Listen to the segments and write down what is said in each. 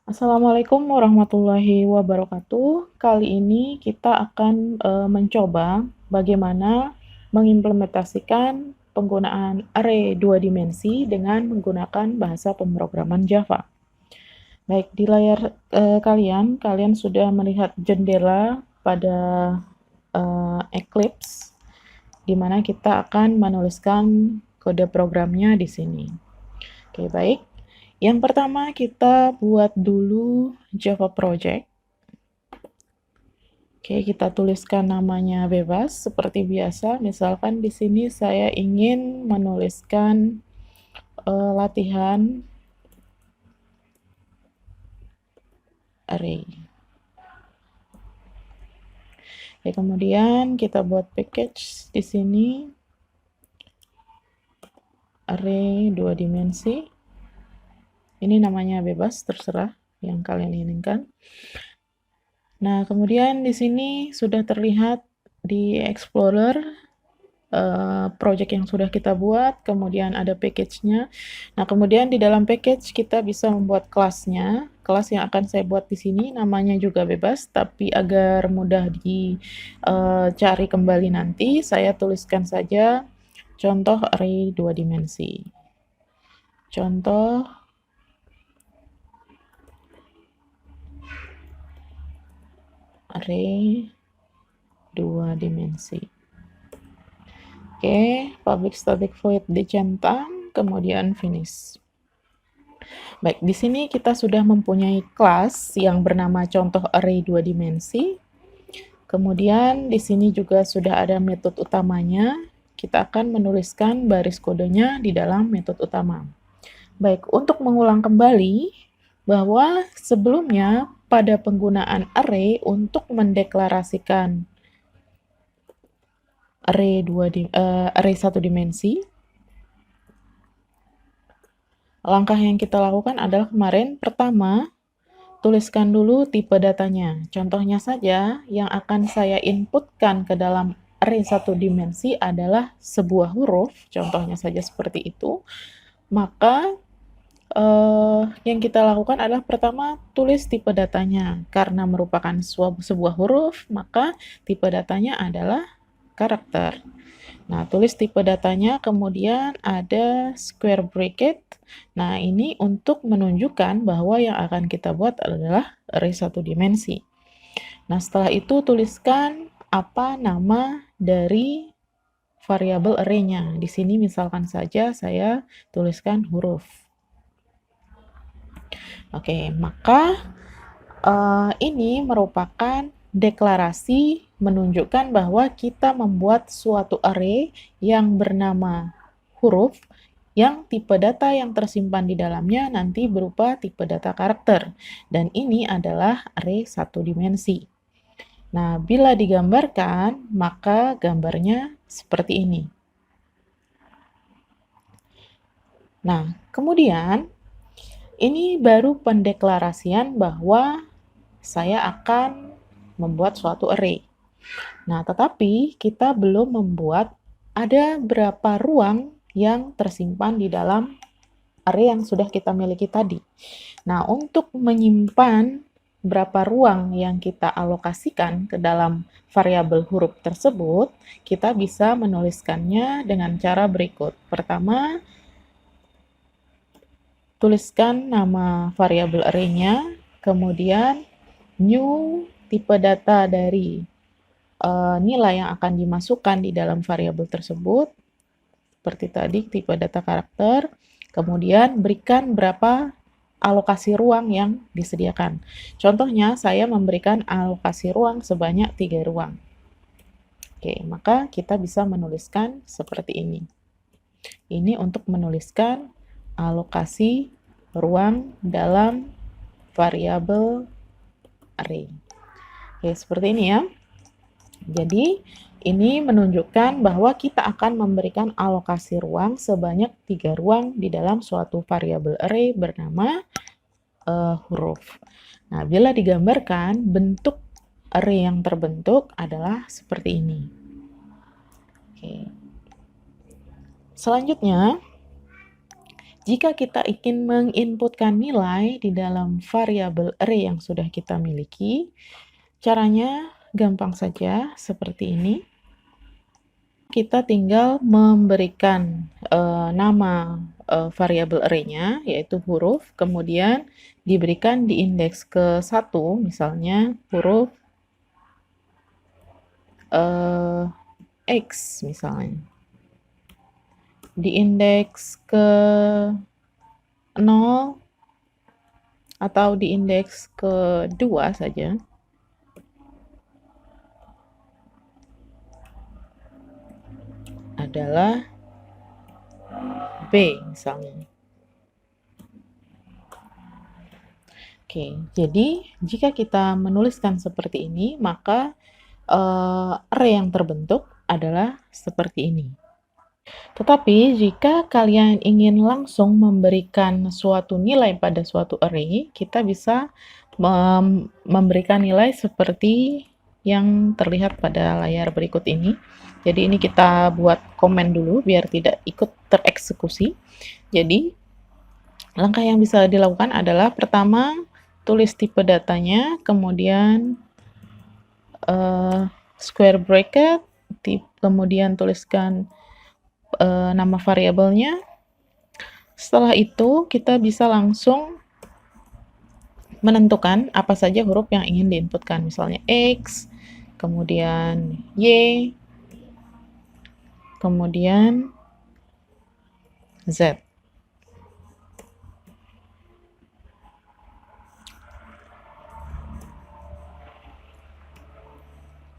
Assalamualaikum warahmatullahi wabarakatuh. Kali ini kita akan mencoba bagaimana mengimplementasikan penggunaan array dua dimensi dengan menggunakan bahasa pemrograman Java. Baik, di layar kalian sudah melihat jendela pada Eclipse, di mana kita akan menuliskan kode programnya di sini. Oke, baik. Yang pertama kita buat dulu Java Project. Oke, kita tuliskan namanya bebas seperti biasa. Misalkan di sini saya ingin menuliskan latihan array. Oke, kemudian kita buat package di sini array dua dimensi. Ini namanya bebas, terserah yang kalian inginkan. Nah, kemudian di sini sudah terlihat di Explorer project yang sudah kita buat, kemudian ada package-nya. Nah, kemudian di dalam package kita bisa membuat kelasnya. Kelas yang akan saya buat di sini namanya juga bebas, tapi agar mudah dicari kembali nanti, saya tuliskan saja contoh array dua dimensi. Contoh array dua dimensi. Oke, public static void dicentang, kemudian finish. Baik, di sini kita sudah mempunyai kelas yang bernama contoh array dua dimensi. Kemudian di sini juga sudah ada metode utamanya. Kita akan menuliskan baris kodenya di dalam metode utama. Baik, untuk mengulang kembali bahwa sebelumnya pada penggunaan array untuk mendeklarasikan array satu dimensi, langkah yang kita lakukan adalah kemarin, pertama, tuliskan dulu tipe datanya. Contohnya saja, yang akan saya inputkan ke dalam array satu dimensi adalah sebuah huruf, contohnya saja seperti itu. Maka, yang kita lakukan adalah pertama, tulis tipe datanya. Karena merupakan sebuah huruf, maka tipe datanya adalah karakter. Nah, tulis tipe datanya, kemudian ada square bracket. Nah, ini untuk menunjukkan bahwa yang akan kita buat adalah array satu dimensi. Nah, setelah itu tuliskan apa nama dari variabel array-nya. Di sini misalkan saja saya tuliskan huruf. Oke, maka ini merupakan deklarasi menunjukkan bahwa kita membuat suatu array yang bernama huruf yang tipe data yang tersimpan di dalamnya nanti berupa tipe data karakter. Dan ini adalah array satu dimensi. Nah, bila digambarkan, maka gambarnya seperti ini. Nah, kemudian ini baru pendeklarasian bahwa saya akan membuat suatu array. Nah, tetapi kita belum membuat ada berapa ruang yang tersimpan di dalam array yang sudah kita miliki tadi. Nah, untuk menyimpan berapa ruang yang kita alokasikan ke dalam variabel huruf tersebut, kita bisa menuliskannya dengan cara berikut. Pertama, tuliskan nama variabel array-nya, kemudian new tipe data dari nilai yang akan dimasukkan di dalam variabel tersebut, seperti tadi tipe data karakter, kemudian berikan berapa alokasi ruang yang disediakan. Contohnya, saya memberikan alokasi ruang sebanyak 3 ruang. Oke, maka kita bisa menuliskan seperti ini. Ini untuk menuliskan alokasi ruang dalam variabel array. Oke, seperti ini ya. Jadi, ini menunjukkan bahwa kita akan memberikan alokasi ruang sebanyak 3 ruang di dalam suatu variabel array bernama huruf. Nah, bila digambarkan, bentuk array yang terbentuk adalah seperti ini. Oke. Selanjutnya, Jika kita ingin menginputkan nilai di dalam variabel array yang sudah kita miliki, caranya gampang saja seperti ini. Kita tinggal memberikan nama variabel array-nya, yaitu huruf, kemudian diberikan di indeks ke-1, misalnya huruf X misalnya. Di indeks ke-0 atau di indeks ke-2 saja. Adalah B misalnya. Oke, jadi jika kita menuliskan seperti ini, maka array yang terbentuk adalah seperti ini. Tetapi jika kalian ingin langsung memberikan suatu nilai pada suatu array, kita bisa memberikan nilai seperti yang terlihat pada layar berikut ini. Jadi ini kita buat komen dulu biar tidak ikut tereksekusi. Jadi langkah yang bisa dilakukan adalah pertama tulis tipe datanya, kemudian square bracket, kemudian tuliskan nama variabelnya. Setelah itu kita bisa langsung menentukan apa saja huruf yang ingin diinputkan, misalnya X, kemudian Y, kemudian Z.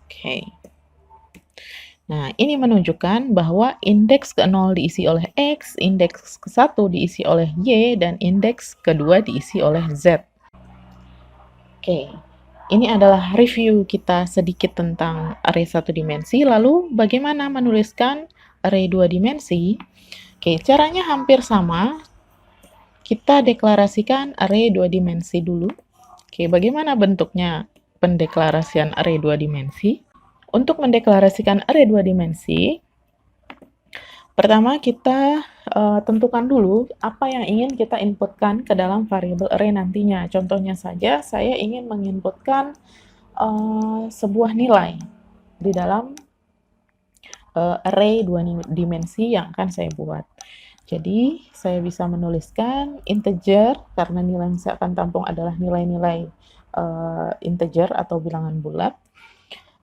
Oke. Nah, ini menunjukkan bahwa indeks ke-0 diisi oleh X, indeks ke-1 diisi oleh Y, dan indeks ke-2 diisi oleh Z. Oke, ini adalah review kita sedikit tentang array 1 dimensi. Lalu, bagaimana menuliskan array 2 dimensi? Oke, caranya hampir sama. Kita deklarasikan array 2 dimensi dulu. Oke, bagaimana bentuknya pendeklarasian array 2 dimensi? Untuk mendeklarasikan array 2 dimensi, pertama kita tentukan dulu apa yang ingin kita inputkan ke dalam variabel array nantinya. Contohnya saja, saya ingin menginputkan sebuah nilai di dalam array 2 dimensi yang akan saya buat. Jadi, saya bisa menuliskan integer, karena nilai yang saya akan tampung adalah nilai-nilai integer atau bilangan bulat.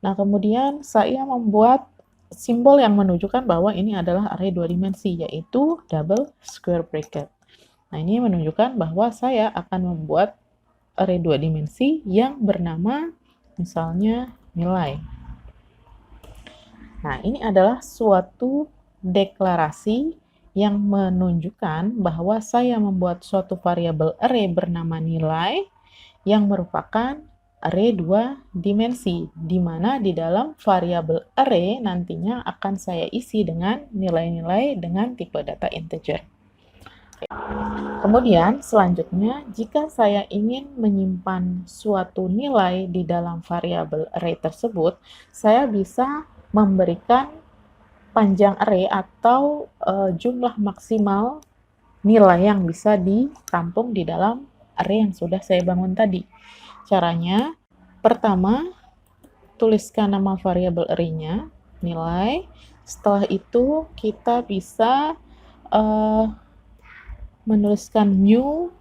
Nah, kemudian saya membuat simbol yang menunjukkan bahwa ini adalah array 2 dimensi, yaitu double square bracket. Nah, ini menunjukkan bahwa saya akan membuat array 2 dimensi yang bernama misalnya nilai. Nah, ini adalah suatu deklarasi yang menunjukkan bahwa saya membuat suatu variabel array bernama nilai yang merupakan array 2 dimensi, di mana di dalam variabel array nantinya akan saya isi dengan nilai-nilai dengan tipe data integer. Kemudian selanjutnya, jika saya ingin menyimpan suatu nilai di dalam variabel array tersebut, saya bisa memberikan panjang array atau jumlah maksimal nilai yang bisa ditampung di dalam array yang sudah saya bangun tadi. Caranya, pertama, tuliskan nama variabel array-nya, nilai. Setelah itu, kita bisa menuliskan new,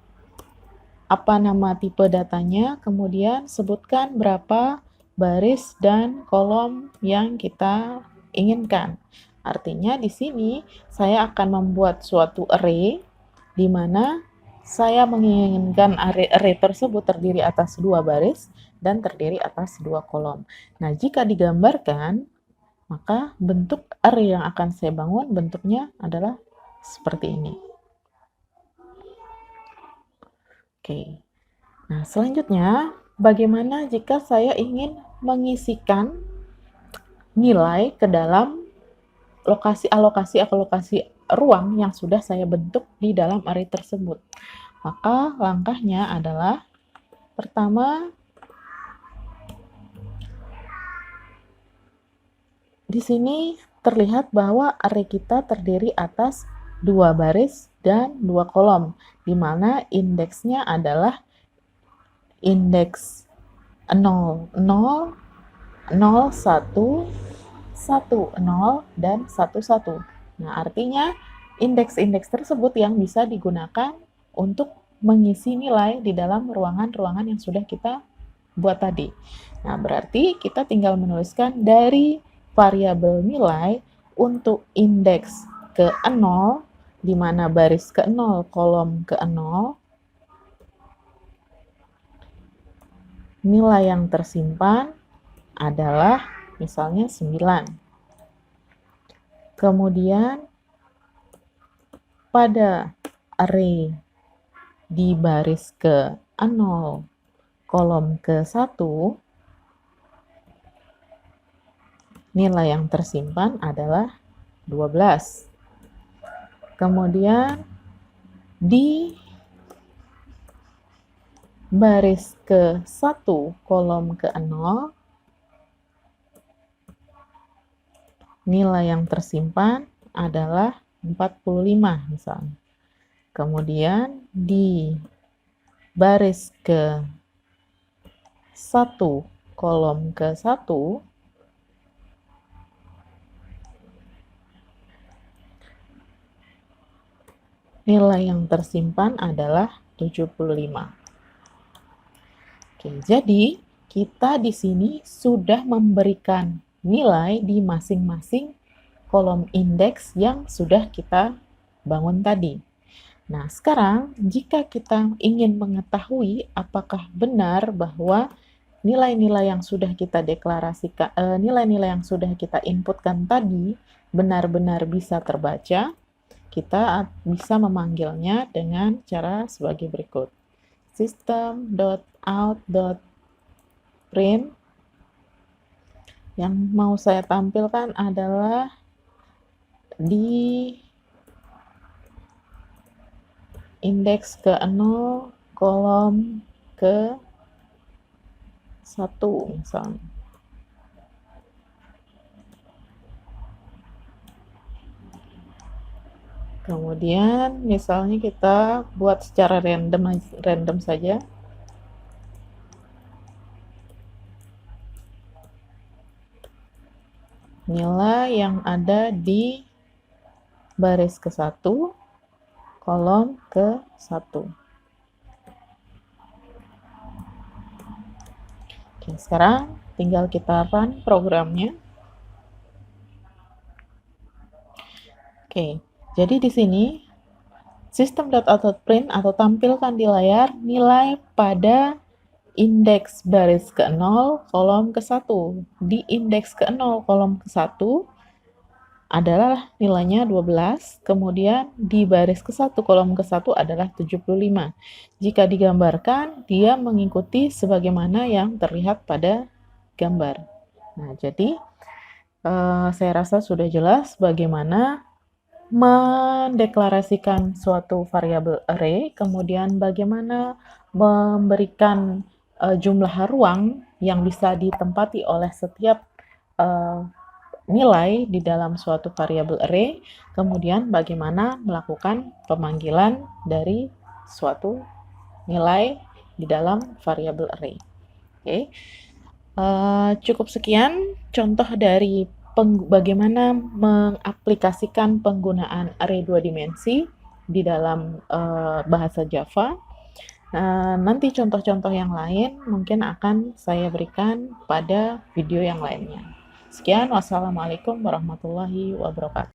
apa nama tipe datanya, kemudian sebutkan berapa baris dan kolom yang kita inginkan. Artinya, di sini saya akan membuat suatu array di mana saya menginginkan array tersebut terdiri atas 2 baris dan terdiri atas 2 kolom. Nah, jika digambarkan, maka bentuk array yang akan saya bangun bentuknya adalah seperti ini. Oke. Nah, selanjutnya, bagaimana jika saya ingin mengisikan nilai ke dalam alokasi ruang yang sudah saya bentuk di dalam array tersebut? Maka langkahnya adalah pertama, di sini terlihat bahwa array kita terdiri atas 2 baris dan 2 kolom, di mana indeksnya adalah indeks 0, 0, 0, 1, 1, 0, dan 1, 1. Nah, artinya indeks-indeks tersebut yang bisa digunakan untuk mengisi nilai di dalam ruangan-ruangan yang sudah kita buat tadi. Nah, berarti kita tinggal menuliskan dari variabel nilai untuk indeks ke 0, di mana baris ke 0, kolom ke 0, nilai yang tersimpan adalah misalnya 9. Kemudian pada array di baris ke 0, kolom ke 1, nilai yang tersimpan adalah 12. Kemudian di baris ke 1, kolom ke 0, nilai yang tersimpan adalah 45 misalnya. Kemudian di baris ke 1, kolom ke 1, nilai yang tersimpan adalah 75. Oke, jadi kita di sini sudah memberikan nilai di masing-masing kolom indeks yang sudah kita bangun tadi. Nah, sekarang jika kita ingin mengetahui apakah benar bahwa nilai-nilai yang sudah kita deklarasikan, nilai-nilai yang sudah kita inputkan tadi benar-benar bisa terbaca, kita bisa memanggilnya dengan cara sebagai berikut. System.out.print. Yang mau saya tampilkan adalah di indeks ke 0, kolom ke 1 misalnya. Kemudian misalnya kita buat secara random saja. Nilai yang ada di baris ke 1, kolom ke 1. Oke, sekarang tinggal kita run programnya. Oke, jadi di sini system.out.print atau tampilkan di layar nilai pada indeks baris ke 0, kolom ke 1. Di indeks ke 0, kolom ke 1 adalah nilainya 12, kemudian di baris ke 1, kolom ke 1 adalah 75. Jika digambarkan, dia mengikuti sebagaimana yang terlihat pada gambar. Nah, jadi saya rasa sudah jelas bagaimana mendeklarasikan suatu variabel array, kemudian bagaimana memberikan jumlah ruang yang bisa ditempati oleh setiap nilai di dalam suatu variabel array, kemudian bagaimana melakukan pemanggilan dari suatu nilai di dalam variabel array. Oke, cukup sekian contoh dari bagaimana mengaplikasikan penggunaan array 2 dimensi di dalam bahasa Java. Nanti contoh-contoh yang lain mungkin akan saya berikan pada video yang lainnya. Sekian, wassalamualaikum warahmatullahi wabarakatuh.